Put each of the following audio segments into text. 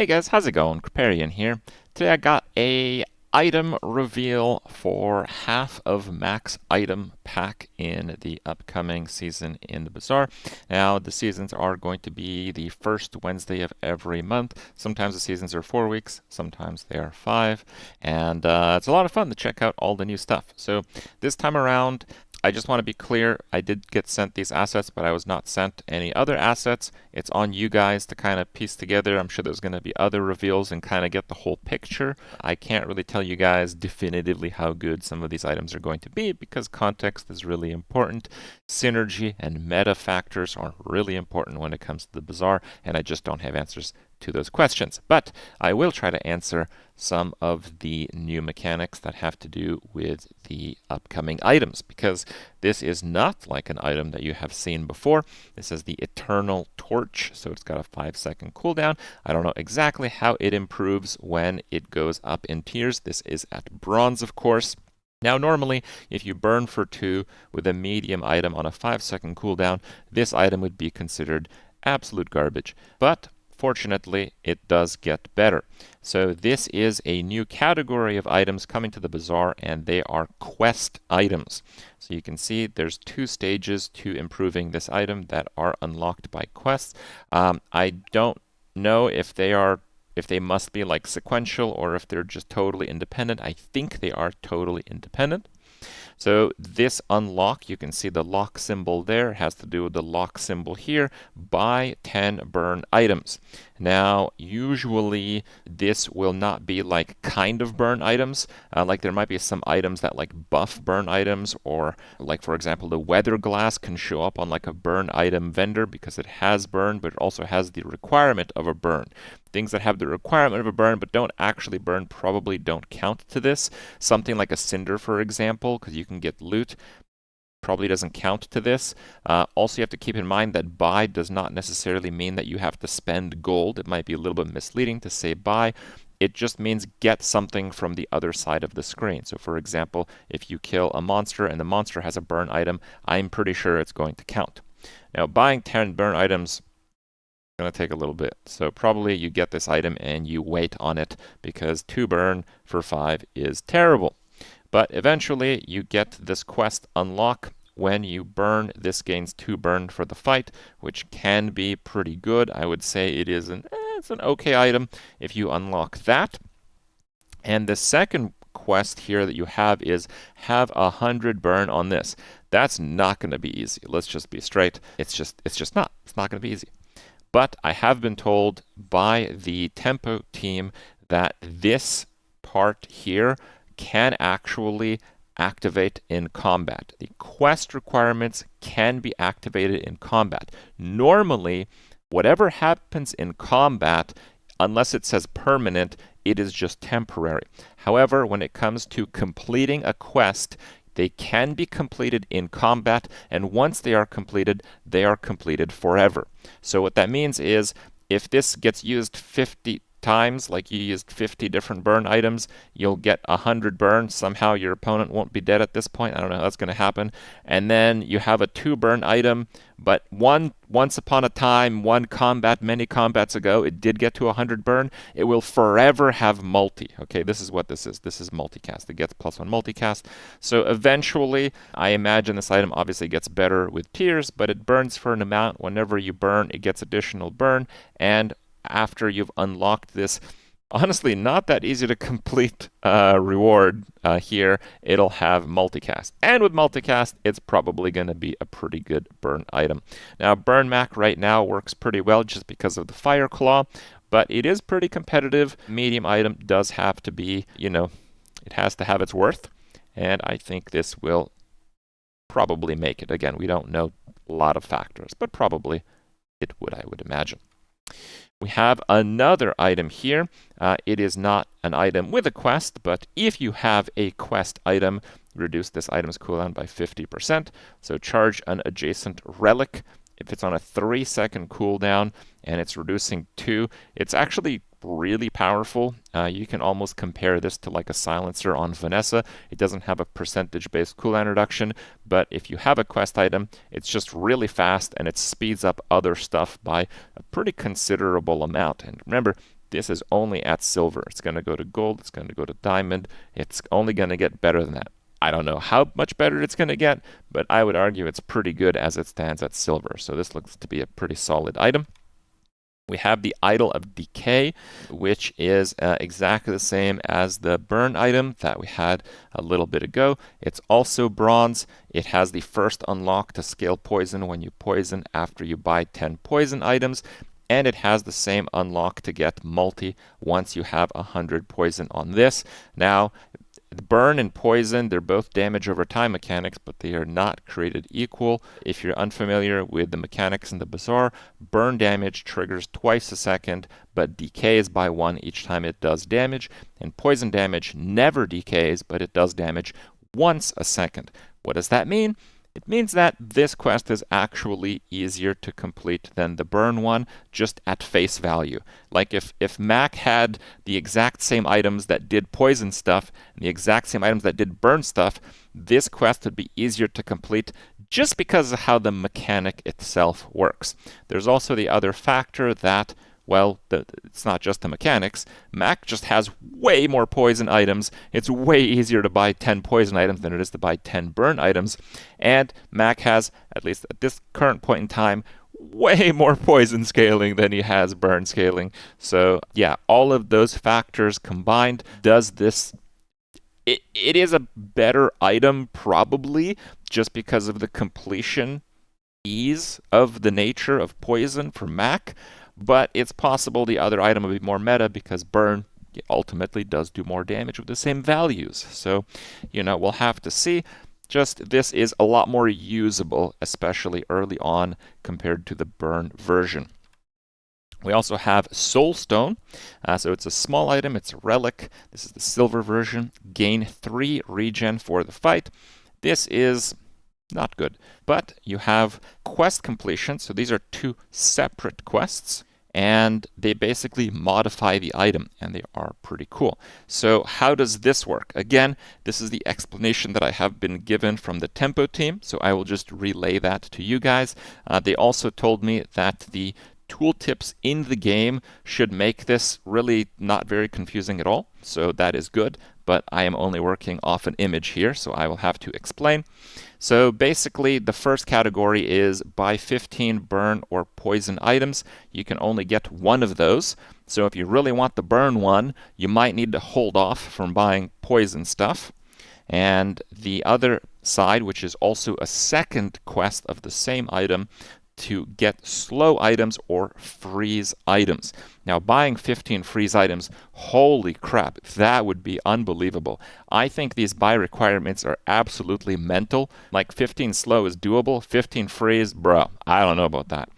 Hey guys, how's it going? Kripparrian here. Today I got a item reveal for half of max item pack in the upcoming season in the Bazaar. Now the seasons are going to be the first Wednesday of every month. Sometimes the seasons are 4 weeks, sometimes they are 5, and it's a lot of fun to check out all the new stuff. So this time around, I just want to be clear, I did get sent these assets, but I was not sent any other assets. It's on you guys to kind of piece together. I'm sure there's going to be other reveals and kind of get the whole picture. I can't really tell you guys definitively how good some of these items are going to be because context is really important. Synergy and meta factors are really important when it comes to the Bazaar, and I just don't have answers to those questions. But I will try to answer some of the new mechanics that have to do with the upcoming items, because this is not like an item that you have seen before. This is the Eternal Torch, so it's got a 5-second cooldown. I don't know exactly how it improves when it goes up in tiers. This is at bronze, of course. Now, normally, if you burn for 2 with a medium item on a 5-second cooldown, this item would be considered absolute garbage. But fortunately, it does get better. So this is a new category of items coming to the Bazaar, and they are quest items. So you can see there's 2 stages to improving this item that are unlocked by quests. I don't know if they must be like sequential or if they're just totally independent. I think they are totally independent. So this unlock, you can see the lock symbol there, has to do with the lock symbol here, buy 10 burn items. Now, usually this will not be like kind of burn items. Like there might be some items that like buff burn items, or like for example, the weather glass can show up on like a burn item vendor because it has burn, but it also has the requirement of a burn. Things that have the requirement of a burn but don't actually burn probably don't count to this. Something like a cinder, for example, because you can get loot, probably doesn't count to this. Also, you have to keep in mind that buy does not necessarily mean that you have to spend gold. It might be a little bit misleading to say buy. It just means get something from the other side of the screen. So for example, if you kill a monster and the monster has a burn item, I'm pretty sure it's going to count. Now, buying 10 burn items going to take a little bit. So probably you get this item and you wait on it because 2 burn for 5 is terrible. But eventually you get this quest unlock. When you burn, this gains 2 burn for the fight, which can be pretty good. I would say it is it's an okay item if you unlock that. And the second quest here that you have is have 100 burn on this. That's not going to be easy. Let's just be straight. It's just not. It's not going to be easy. But I have been told by the Tempo team that this part here can actually activate in combat. The quest requirements can be activated in combat. Normally, whatever happens in combat, unless it says permanent, it is just temporary. However, when it comes to completing a quest, they can be completed in combat, and once they are completed forever. So what that means is if this gets used 50 times, like you used 50 different burn items, you'll get 100 burn. Somehow your opponent won't be dead at this point. I don't know how that's going to happen. And then you have a 2 burn item, but once upon a time, one combat, many combats ago, it did get to 100 burn. It will forever have multi. Okay, this is what this is. This is multicast. It gets +1 multicast. So eventually, I imagine this item obviously gets better with tiers, but it burns for an amount. Whenever you burn, it gets additional burn, and after you've unlocked this, honestly, not that easy to complete reward here, it'll have multicast. And with multicast, it's probably going to be a pretty good burn item. Now, burn mac right now works pretty well just because of the fire claw, but it is pretty competitive. Medium item does have to be, it has to have its worth, and I think this will probably make it. Again, we don't know a lot of factors, but probably it would, I would imagine. We have another item here. It is not an item with a quest, but if you have a quest item, reduce this item's cooldown by 50%. So charge an adjacent relic. If it's on a 3-second cooldown and it's reducing 2, it's actually really powerful. You can almost compare this to like a silencer on Vanessa. It doesn't have a percentage-based cooldown reduction, but if you have a quest item, it's just really fast and it speeds up other stuff by a pretty considerable amount. And remember, This is only at silver. It's going to go to gold. It's going to go to diamond. It's only going to get better than that. I don't know how much better it's going to get, but I would argue it's pretty good as it stands at silver. So this looks to be a pretty solid item. We have the Idol of Decay, which is exactly the same as the burn item that we had a little bit ago. It's also bronze. It has the first unlock to scale poison when you poison after you buy 10 poison items. And it has the same unlock to get multi once you have 100 poison on this. Now, burn and poison, they're both damage over time mechanics, but they are not created equal. If you're unfamiliar with the mechanics in the Bazaar, burn damage triggers twice a second, but decays by 1 each time it does damage. And poison damage never decays, but it does damage once a second. What does that mean? It means that this quest is actually easier to complete than the burn one, just at face value. Like if Mac had the exact same items that did poison stuff and the exact same items that did burn stuff, this quest would be easier to complete just because of how the mechanic itself works. There's also the other factor that, well, it's not just the mechanics. Mac just has way more poison items. It's way easier to buy 10 poison items than it is to buy 10 burn items. And Mac has, at least at this current point in time, way more poison scaling than he has burn scaling. So yeah, all of those factors combined does this. It is a better item probably just because of the completion ease of the nature of poison for Mac. But it's possible the other item will be more meta because burn ultimately does do more damage with the same values. So, we'll have to see. Just this is a lot more usable, especially early on compared to the burn version. We also have Soulstone. So it's a small item. It's a relic. This is the silver version. Gain 3 regen for the fight. This is not good. But you have quest completion. So these are 2 separate quests. And they basically modify the item, and they are pretty cool. So how does this work? Again, this is the explanation that I have been given from the Tempo team, so I will just relay that to you guys. They also told me that the tooltips in the game should make this really not very confusing at all, so that is good, but I am only working off an image here, so I will have to explain. So basically, the first category is buy 15 burn or poison items. You can only get one of those. So if you really want the burn one, you might need to hold off from buying poison stuff. And the other side, which is also a second quest of the same item, to get slow items or freeze items. Now, buying 15 freeze items, holy crap, that would be unbelievable. I think these buy requirements are absolutely mental. Like 15 slow is doable, 15 freeze, bro, I don't know about that.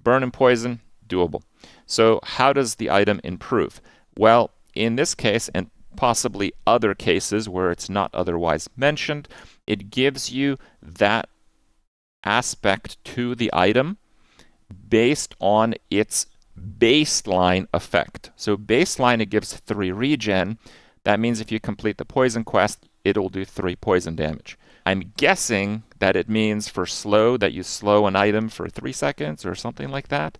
Burn and poison, doable. So how does the item improve? Well, in this case, and possibly other cases where it's not otherwise mentioned, it gives you that aspect to the item based on its baseline effect. So baseline, it gives 3 regen. That means if you complete the poison quest, it'll do 3 poison damage. I'm guessing that it means for slow that you slow an item for 3 seconds or something like that.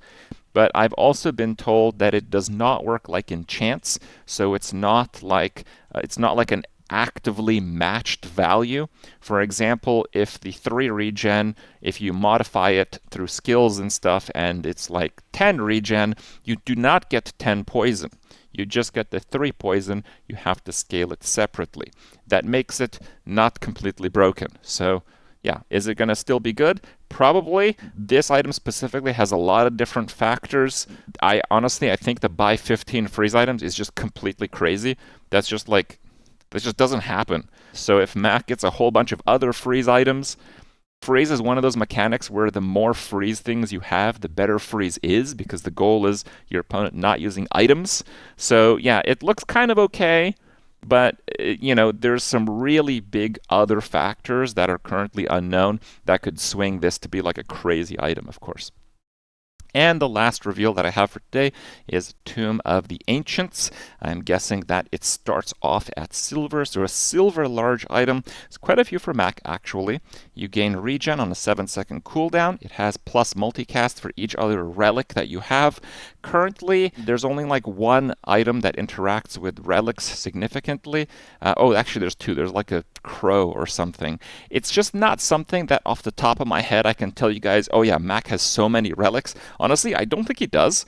But I've also been told that it does not work like enchants, so it's not like an actively matched value. For example, if the 3 regen, if you modify it through skills and stuff and it's like 10 regen, you do not get 10 poison. You just get the 3 poison. You have to scale it separately. That makes it not completely broken. So yeah, is it going to still be good? Probably. This item specifically has a lot of different factors. I think the buy 15 freeze items is just completely crazy. That just doesn't happen. So if Mac gets a whole bunch of other freeze items, freeze is one of those mechanics where the more freeze things you have, the better freeze is, because the goal is your opponent not using items. So yeah, it looks kind of okay, but there's some really big other factors that are currently unknown that could swing this to be like a crazy item, of course. And the last reveal that I have for today is Tomb of the Ancients. I'm guessing that it starts off at silver, so a silver large item. It's quite a few for Mac, actually. You gain regen on a 7-second cooldown. It has plus multicast for each other relic that you have. Currently, there's only like one item that interacts with relics significantly. Oh, actually, there's two. There's like a crow or something. It's just not something that off the top of my head I can tell you guys, oh yeah, Mac has so many relics. Honestly, I don't think he does,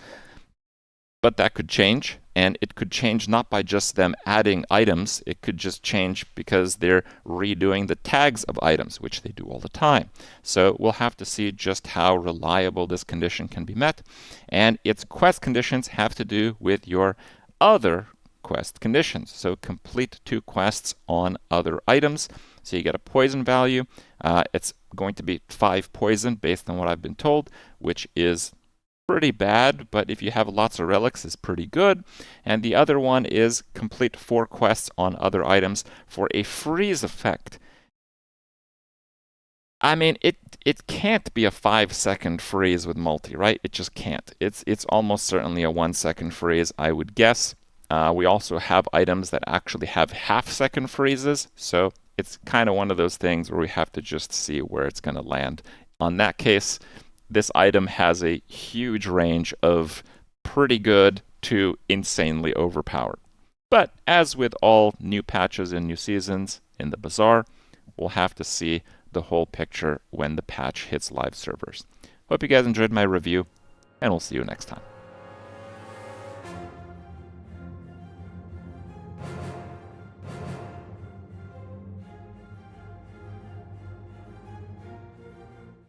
but that could change. And it could change not by just them adding items, it could just change because they're redoing the tags of items, which they do all the time. So we'll have to see just how reliable this condition can be met. And its quest conditions have to do with your other quest conditions. So complete 2 quests on other items. So you get a poison value. It's going to be 5 poison based on what I've been told, which is pretty bad, but if you have lots of relics, is pretty good. And the other one is complete 4 quests on other items for a freeze effect. I mean, it can't be a 5-second freeze with multi, right? It just can't. It's almost certainly a 1-second freeze, I would guess. We also have items that actually have half-second freezes, so it's kind of one of those things where we have to just see where it's going to land. On that case, this item has a huge range of pretty good to insanely overpowered. But as with all new patches and new seasons in the Bazaar, we'll have to see the whole picture when the patch hits live servers. Hope you guys enjoyed my review, and we'll see you next time.